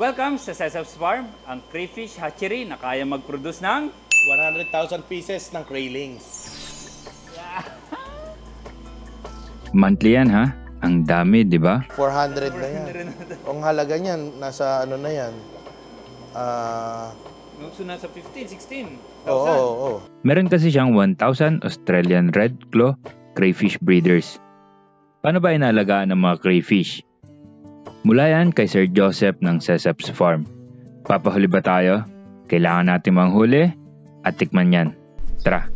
Welcome sa Cesar's Farm, ang crayfish hatchery na kaya mag-produce ng 100,000 pieces ng craylings. Monthly yan ha? Ang dami, di ba? 400 na yan. Ang halaga niyan, nasa ano na yan? So nasa 15, 16,000. Oo. Meron kasi siyang 1,000 Australian Red Claw crayfish breeders. Paano ba inalagaan ng mga crayfish? Mula yan kay Sir Joseph ng Cesar's Farm. Papahuli ba tayo? Kailangan natin manghuli at tikman yan. Tara!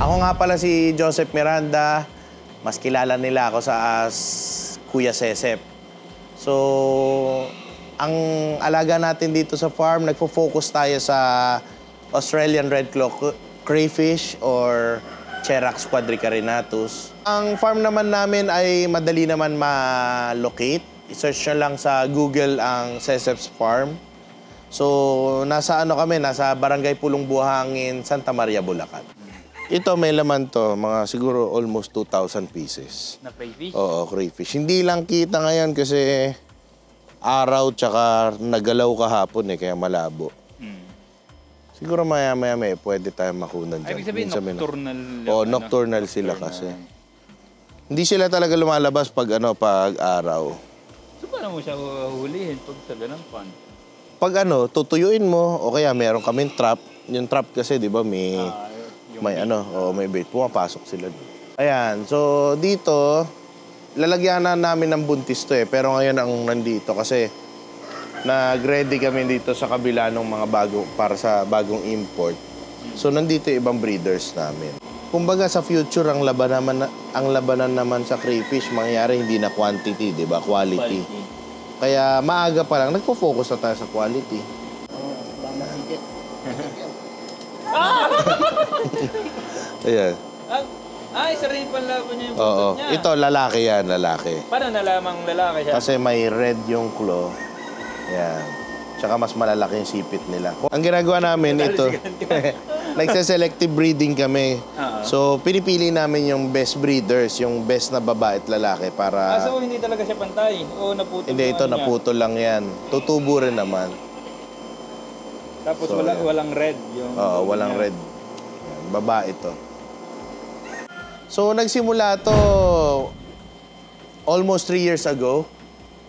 Ako nga pala si Joseph Miranda. Mas kilala nila ako sa Kuya Cesep. So, ang alaga natin dito sa farm, nagfo-focus tayo sa Australian Red Claw crayfish or Cherax quadricarinatus. Ang farm naman namin ay madali naman ma-locate. I-search na lang sa Google ang Cesep's Farm. So, nasa Barangay Pulong Buhangin, Santa Maria, Bulacan. Ito, may laman to, mga siguro almost 2,000 pieces. Na crayfish? Oo, crayfish. Hindi lang kita ngayon kasi araw tsaka nagalaw kahapon kaya malabo. Siguro maya-maya pwede tayong makunan dyan. Ibig sabihin, nocturnal. Oo, nocturnal sila kasi. Hindi sila talaga lumalabas pag araw. So, paano mo siya huhulihin pag sa ganang pan? Pag tutuyuin mo, o kaya meron kaming trap. Yung trap kasi, di ba, may bait. Pumapasok sila. Ayan, so dito, lalagyanan namin ng buntis to pero ngayon ang nandito kasi nag-ready kami dito sa kabila ng mga para sa bagong import. So nandito yung ibang breeders namin. Kumbaga sa future ang labanan naman sa crayfish mangyayari hindi na quantity, 'di ba? Quality. Kaya maaga pa lang nagfo-focus na tayo sa quality. Ayan. Isa rin panlaban niya yung Oo. buntot niya. Ito, lalaki yan, lalaki. Paano nalamang lalaki siya? Kasi may red yung claw. Yan. Tsaka mas malalaki yung sipit nila. Ang ginagawa namin ito, nagsa-selective breeding kami. So, pinipili namin yung best breeders, yung best na babae at lalaki para... So hindi talaga siya pantay? O naputol? Hindi, ito naputol lang yan. Tutubo rin naman. Tapos So, walang red? Oo, walang red. Yan, babae ito. So, nagsimula to almost 3 years ago.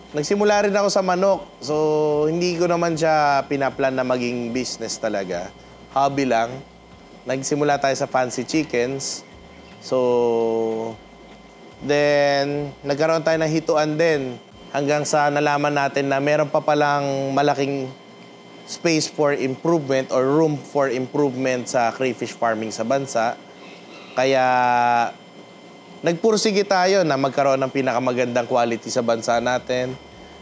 Nagsimula rin ako sa manok. So, hindi ko naman siya pinaplan na maging business talaga. Hobby lang. Nagsimula tayo sa fancy chickens. So, then, nagkaroon tayo ng hituan din. Hanggang sa nalaman natin na meron pa palang malaking space for improvement or room for improvement sa crayfish farming sa bansa. Kaya, nagpursige tayo na magkaroon ng pinakamagandang quality sa bansa natin.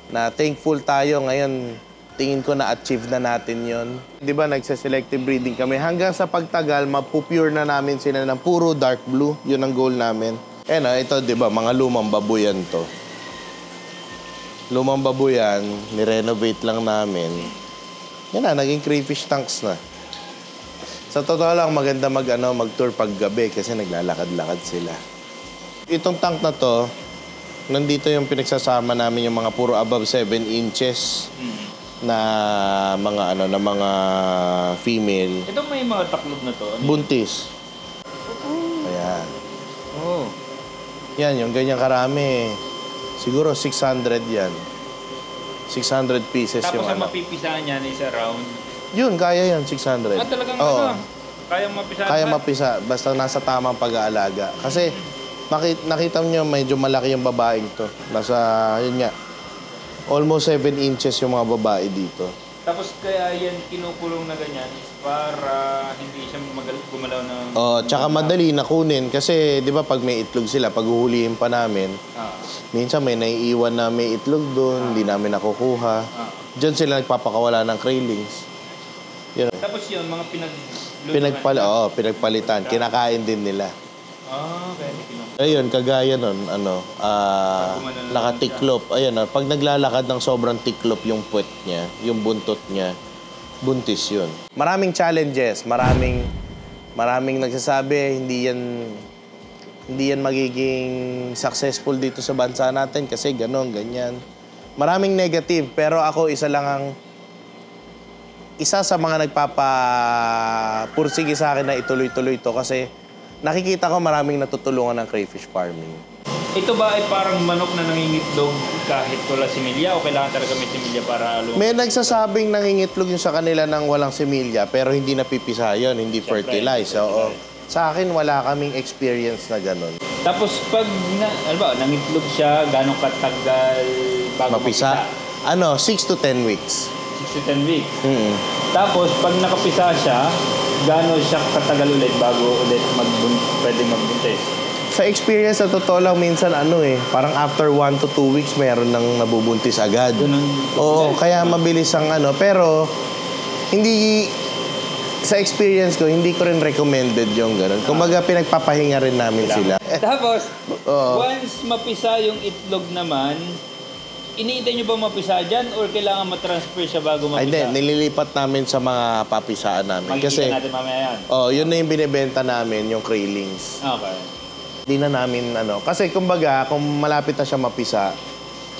Na thankful tayo ngayon, tingin ko na-achieve na natin yon. Di ba, nagsa-selective breeding kami. Hanggang sa pagtagal, mapupure na namin sila ng puro dark blue. Yun ang goal namin. Ito, di ba, mga lumang babuyan to. Lumang babuyan, nirenovate lang namin. Yan na, naging crayfish tanks na. Sa totoo lang, maganda mag-tour paggabi kasi naglalakad-lakad sila. Itong tank na to, nandito yung pinagsasama namin yung mga puro above 7 inches na mga female. Ito may mga taklob na to? Buntis. Ayan. Oh. Yan, yung ganyan karami. Siguro 600 yan. 600 pieces. Tapos yung ang mapipisahan niya is around? Yun, kaya yan, 600. Talagang kayang mapisahan? Kaya mapisa, basta nasa tamang pag-aalaga. Kasi nakita niyo medyo malaki yung babaeng to. Nasa, yun nga, almost 7 inches yung mga babae dito. Tapos kaya yan kinukulong na ganyan is para hindi siya gumalaw ng... Tsaka madali na kunin. Kasi, di ba, pag may itlog sila, pag uhulihin pa namin, minsan may naiiwan na may itlog doon, hindi namin nakukuha. Diyan sila nagpapakawala ng craylings. Yun. Tapos yun, mga pinagpalitan. Kinakain din nila. Okay. Ayun, kagaya nun, nakatiklop. Ayun, pag naglalakad ng sobrang tiklop yung puwet niya, yung buntot niya, buntis yun. Maraming challenges, maraming nagsasabi, Hindi yan magiging successful dito sa bansa natin kasi ganon, ganyan. Maraming negative, pero ako isa sa mga nagpapapursige sa akin na ituloy-tuloy ito kasi nakikita ko maraming natutulungan ng crayfish farming. Ito ba ay parang manok na nangingitlog kahit wala similya o kailangan talaga may similya para lumaki? May nagsasabing nangingitlog yung sa kanila ng walang similya pero hindi napipisa yun, hindi fertilize. Oo. Sa akin, wala kaming experience na ganun. Tapos pag nangitlog siya, gano'ng katagal bago mapisa? 6 to 10 weeks. 6 to 10 weeks? Tapos pag nakapisa siya, gano'n siya katagal ulit bago ulit pwede magbuntis? Sa experience, sa totoo lang, minsan parang after 1 to 2 weeks, mayroon nang nabubuntis agad. Oo, kaya mabilis ang Pero, sa experience ko, hindi ko rin recommended yung gano'n. Kumbaga, pinagpapahinga rin namin sila. Tapos, once mapisa yung itlog naman, iniintay nyo ba mapisa dyan or kailangan matransfer siya bago mapisa? Hindi, nililipat namin sa mga papisaan namin. Makikita natin mamaya yan. Yun na yung binibenta namin, yung krillings. Okay. Di na namin Kasi kumbaga, kung malapit na siya mapisa,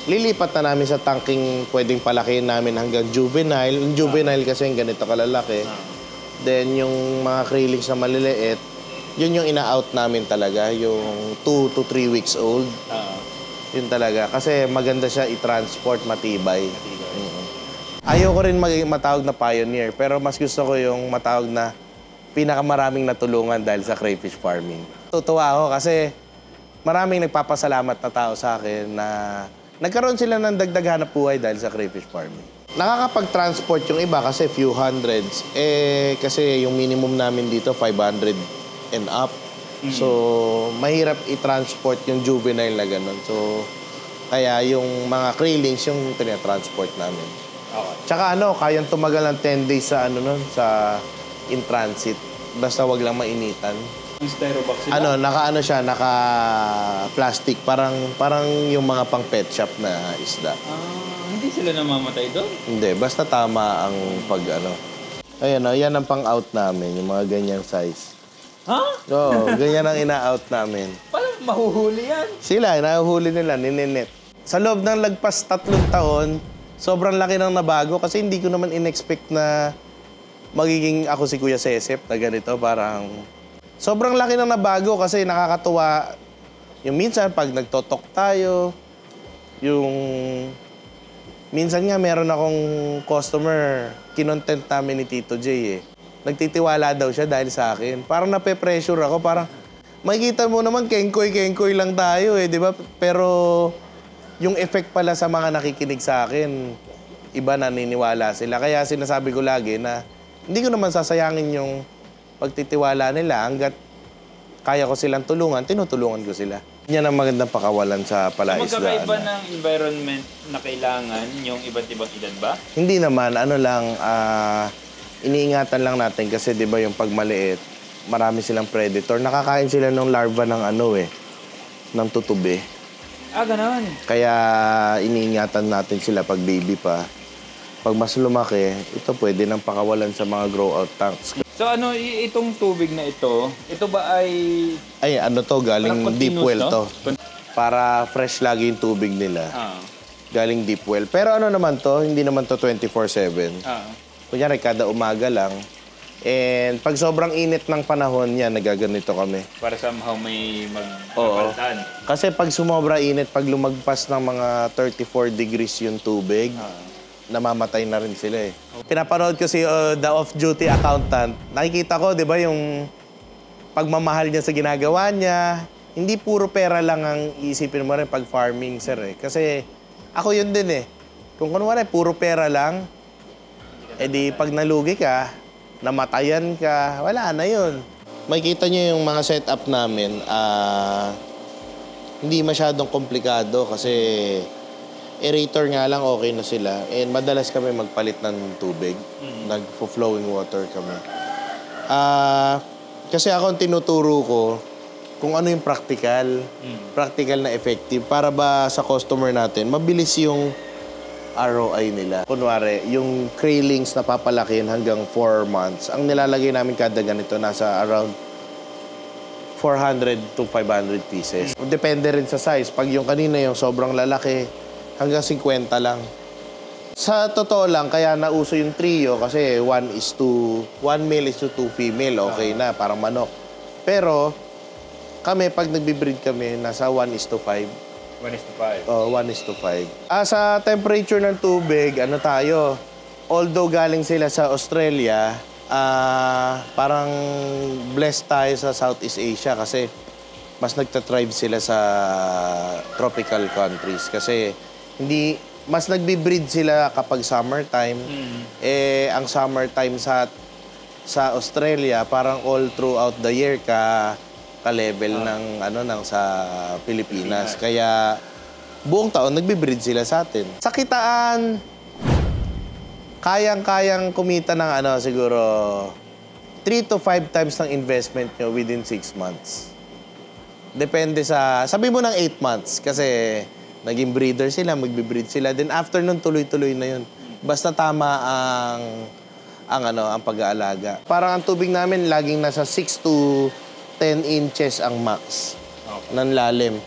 lilipat na namin sa tangking pwedeng palakihin namin hanggang juvenile. Yung juvenile kasi yung ganito kalalaki. Then yung mga krillings na maliliit, yun yung ina-out namin talaga, yung 2 to 3 weeks old. Yun talaga. Kasi maganda siya i-transport, matibay. Ayoko rin matawag na pioneer, pero mas gusto ko yung matawag na pinakamaraming natulungan dahil sa crayfish farming. Tutuwa ako kasi maraming nagpapasalamat na tao sa akin na nagkaroon sila ng dagdag hanap buhay dahil sa crayfish farming. Nakakapag-transport yung iba kasi few hundreds. Kasi yung minimum namin dito, 500 and up. So, mahirap i-transport yung juvenile na ganun. So, kaya yung mga krillings yung tinatransport namin. Okay. Tsaka kayang tumagal ng 10 days sa sa in transit. Basta wag lang mainitan. Yung styrobox sila? Naka-plastic. Parang yung mga pang pet shop na isda. Hindi sila namamatay doon? Hindi, basta tama ang Ayan yan ang pang-out namin, yung mga ganyang size. Ha? Oo, ganyan ang ina-out namin. Paano mahuhuli yan? Sila, nahuhuli nila, ninenet. Sa loob ng lagpas 3 taon, sobrang laki ng nabago kasi hindi ko naman in-expect na magiging ako si Kuya Sesep na ganito. Parang sobrang laki ng nabago kasi nakakatuwa. Yung minsan, pag nagtotok tayo, minsan nga meron akong customer, kinontent namin ni Tito J Nagtitiwala daw siya dahil sa akin. Parang nape-pressure ako, parang makikita mo naman, kengkoy lang tayo di ba? Pero yung effect pala sa mga nakikinig sa akin, iba naniniwala sila. Kaya sinasabi ko lagi na hindi ko naman sasayangin yung pagtitiwala nila hanggat kaya ko silang tulungan, tinutulungan ko sila. Yan ang magandang pakawalan sa palaisdaan. So magkakaiba ng environment na kailangan yung iba't ibang edad ba? Hindi naman, iniingatan lang natin kasi 'di ba yung pagmaliit, marami silang predator. Nakakain sila ng larva ng ng tutubi. Ganoon. Kaya iniingatan natin sila pag baby pa. Pag mas lumaki, ito pwede nang pakawalan sa mga grow-out tanks. So itong tubig na ito ba ay... Ay, galing deep well to. Para fresh lagi yung tubig nila. Galing deep well. Pero naman to, hindi naman to 24/7. Kunyari, kada umaga lang. And pag sobrang init ng panahon, nagaganito kami. Para somehow may magpapalitan. Kasi pag sumobra init, pag lumagpas ng mga 34 degrees yung tubig, namamatay na rin sila Pinapanood ko si the off-duty accountant. Nakikita ko, di ba, yung pagmamahal niya sa ginagawa niya. Hindi puro pera lang ang iisipin mo rin pag farming, sir Kasi ako yun din Kung kunwari, puro pera lang, di pag nalugi ka, namatayan ka, wala na yun. Makikita niyo yung mga setup namin, hindi masyadong komplikado kasi aerator nga lang okay na sila. And madalas kami magpalit ng tubig. Nag-flowing water kami. Kasi ako ang tinuturo ko kung ano yung practical. Practical na effective. Para ba sa customer natin, mabilis yung ROI nila. Kunwari, yung krillings na papalakin hanggang 4 months, ang nilalagay namin kada ganito nasa around 4 400 to 500 pieces. Depende rin sa size. Pag yung kanina yung sobrang lalaki, hanggang 50 lang. Sa totoo lang, kaya nauso yung trio kasi 1 male is to 2 female. Okay na, parang manok. Pero kami, pag nagbe-breed kami, nasa 1:5. 1:5. Oh, 1:5. Sa temperature ng tubig, ano tayo, although galing sila sa Australia, parang blessed tayo sa Southeast Asia kasi mas nagtatribe sila sa tropical countries. Kasi mas nagbe-breed sila kapag summertime. Ang summertime sa Australia, parang all throughout the year ka-level ng sa Pilipinas. Kaya buong taon nagbe-breed sila sa atin. Sa kitaan, kayang-kayang kumita ng siguro 3 to 5 times ng investment nyo within 6 months. Depende sabi mo ng 8 months kasi naging breeder sila, magbe-breed sila. Then after nun, tuloy-tuloy na yun. Basta tama ang pag-aalaga. Parang ang tubig namin laging nasa 6 to 10 inches ang max ng lalim.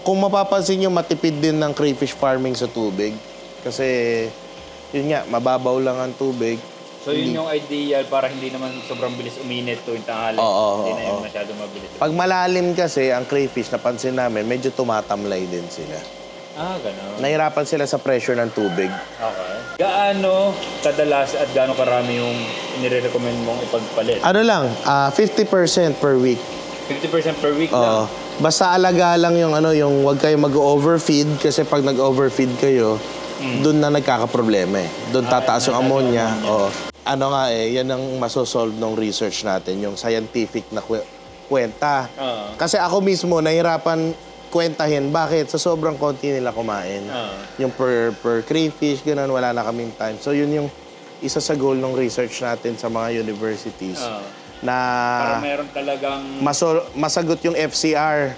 Kung mapapansin nyo, matipid din ng crayfish farming sa tubig. Kasi, yun nga, mababaw lang ang tubig. So yun yung ideal para hindi naman sobrang bilis uminit tuwing tanghali. Hindi na yung masyado mabilis. Pag malalim kasi, ang crayfish, napansin namin, medyo tumatamlay din sila. Gano'n. Nahirapan sila sa pressure ng tubig. Okay. Gaano kadalas at gaano karami yung nire-recommend mong ipagpalit? 50% per week. 50% per week lang? Basta alaga lang yung wag kayo mag-overfeed kasi pag nag-overfeed kayo, doon na nagkakaproblema eh. Doon tataas yung ammonia. Yan ang masosolve ng research natin, yung scientific na kwenta. Kasi ako mismo, nahirapan kwentahin. Bakit? Sa sobrang konti nila kumain. Yung per crayfish, ganun, wala na kaming time. So, yun yung isa sa goal ng research natin sa mga universities. Na para meron talagang masagot yung FCR.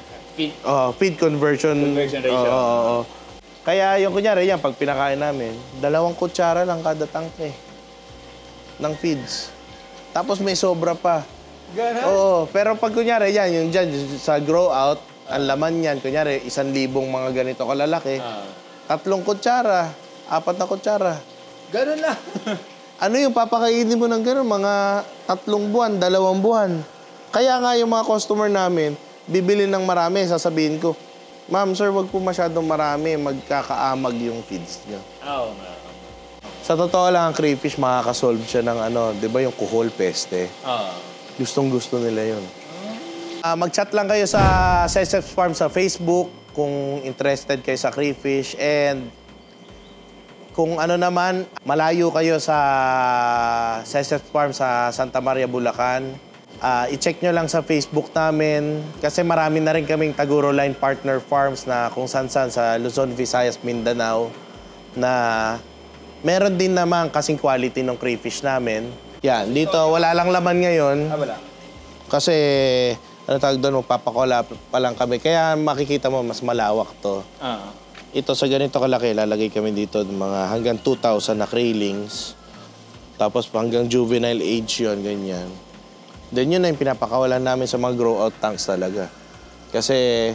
Feed conversion ratio. Kaya yung kunyari, pag pinakain namin, 2 kutsara lang kada tangke ng feeds. Tapos may sobra pa. Ganun? Pero pag kunyari, yung dyan sa grow out, ang laman yan, kunyari, 1,000 mga ganito kalalaki, 3 kutsara, 4 na kutsara. Ganun lang. Ano yung papakainin mo ng ganun? Mga 3 buwan, 2 buwan. Kaya nga yung mga customer namin, bibili ng marami, sasabihin ko, Ma'am, sir, wag po masyadong marami, magkakaamag yung feeds niyo. Sa totoo lang, ang crayfish, makakasolve siya ng di ba yung kuhol peste? Gustong-gusto nila yun. Mag-chat lang kayo sa Seseps Farm sa Facebook kung interested kayo sa crayfish. And kung naman, malayo kayo sa Seseps Farm sa Santa Maria, Bulacan, i-check nyo lang sa Facebook namin kasi marami na rin kaming Taguro Line Partner Farms na kung saan-saan sa Luzon, Visayas, Mindanao na meron din naman kasing quality ng crayfish namin. Yan, dito wala lang laman ngayon. Wala. Kasi tawag doon, magpapakola pa lang kami. Kaya makikita mo, mas malawak to. Ito, sa ganito kalaki, lalagay kami dito mga hanggang 2,000 na kraylings. Tapos hanggang juvenile age yon ganyan. Then yun na yung pinapakawalan namin sa mga grow-out tanks talaga. Kasi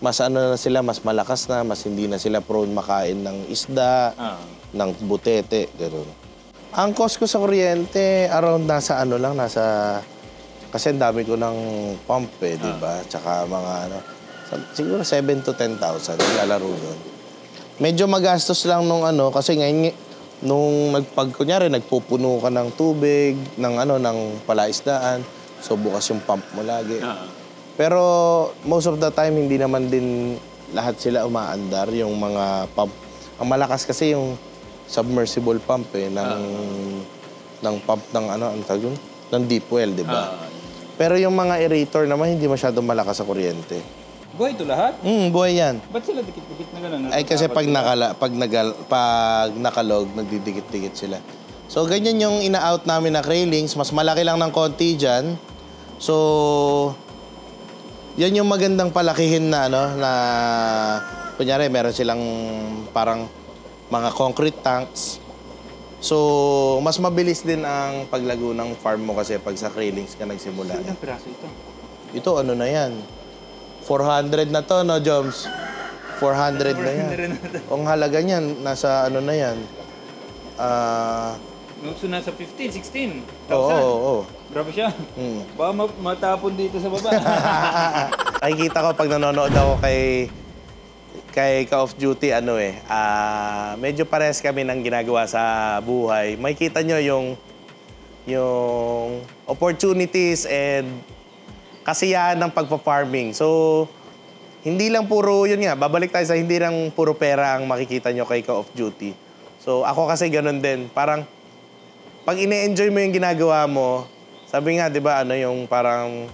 mas na sila, mas malakas na, mas hindi na sila prone makain ng isda, ng butete, gano'n. Ang cost ko sa kuryente, around nasa kasi ang dami ko ng pump di ba? Tsaka mga siguro 7 to 10,000 naglalaro doon. Medyo magastos lang nung kasi ngayon, nung kunyari, nagpupuno ka ng tubig, ng palaisdaan, so bukas yung pump mo lagi. Pero most of the time, hindi naman din lahat sila umaandar, yung mga pump. Ang malakas kasi yung submersible pump ng pump ng deep well, di ba? Pero yung mga aerator naman, hindi masyadong malakas sa kuryente. Buhay ito lahat? Buhay yan. Ba't sila dikit-dikit na gano'n? Ay, kasi pag nakalog, nagdidikit-dikit sila. So, ganyan yung ina-out namin na craylings. Mas malaki lang ng konti dyan. So, yan yung magandang palakihin na, kunyari, meron silang parang mga concrete tanks. So, mas mabilis din ang paglago ng farm mo kasi pag sa craylings ka nagsimula. Ilang piraso ito? Ito, ano na yan? 400 na to, no, Joms? 400 na yan. Ang halaga niyan, nasa ano na yan? So, nasa 15, 16. Oo. Grabe siya. Baka matapon dito sa baba. Nakikita ko pag nanonood ako kay Call of Duty, medyo pares kami ng ginagawa sa buhay. Makikita nyo yung opportunities and kasiyahan ng pagpa-farming. So, hindi lang puro, yun nga, babalik tayo sa hindi lang puro pera ang makikita nyo kay Call of Duty. So, ako kasi ganun din. Parang, pag ine-enjoy mo yung ginagawa mo, sabi nga, di ba, yung parang,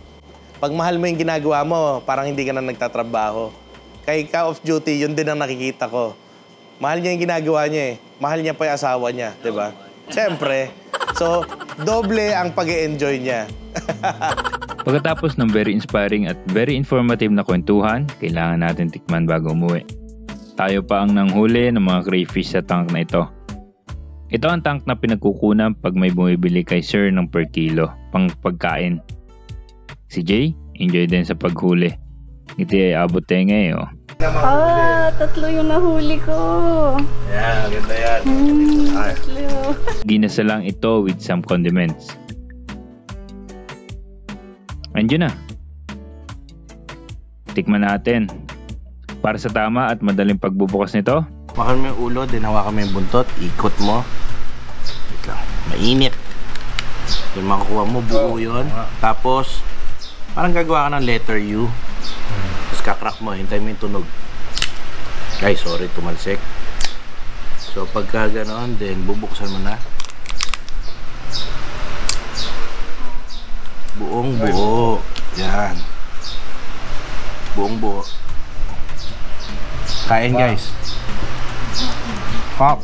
pag mahal mo yung ginagawa mo, parang hindi ka na nagtatrabaho. Kay Call of Duty, yun din ang nakikita ko. Mahal niya yung ginagawa niya eh. Mahal niya pa yung asawa niya, di ba? Siyempre. So, doble ang pag-e-enjoy niya. Pagkatapos ng very inspiring at very informative na kwentuhan, kailangan natin tikman bago umuwi. Tayo pa ang nanghuli ng mga crayfish sa tank na ito. Ito ang tank na pinagkukunan pag may bumibili kay Sir ng per kilo, pang pagkain. Si Jay, enjoy din sa paghuli. Ngiti ay abot tenga eh, oh. 3 yung nahuli ko. Yan, ganda yan. 3. Ginasa lang ito with some condiments. Andiyan na. Tikman natin. Para sa tama at madaling pagbubukas nito, Hawakan mo yung ulo, din hawakan mo yung buntot, ikot mo. Wait lang, mainit. Yung makukuha mo, buo yun. Tapos, parang gagawa ka ng letter U. Tapos kakrack mo, hintay mo yung tunog. Guys, sorry, tumalsik. So, pagka ganoon, then bubuksan mo na. Buong buo. Yan. Buong buo. Kain, guys. Pop.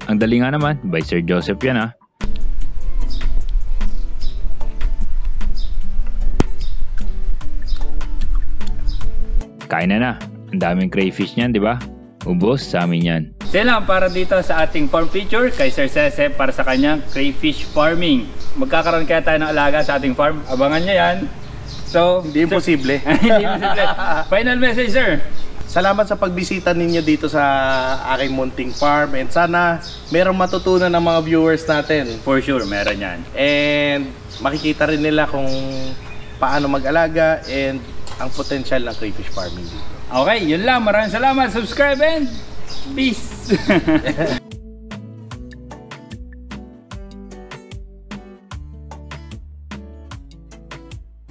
ang dali nga naman, by Sir Joseph yan ha. Kain na. Ang daming crayfish niyan, di ba? Ubos sa amin yan. So lang para dito sa ating farm feature kay Sir Cece para sa kanyang crayfish farming. Magkakaroon kaya tayo ng alaga sa ating farm. Abangan nyo yan. So, Hindi imposible. Hindi imposible. Final message, sir. Salamat sa pagbisita ninyo dito sa aking munting farm and sana merong matutunan ng mga viewers natin. For sure, meron yan. And makikita rin nila kung paano mag-alaga and ang potential ng crayfish farming dito. Okay, yun lang. Maraming salamat. Subscribe and peace!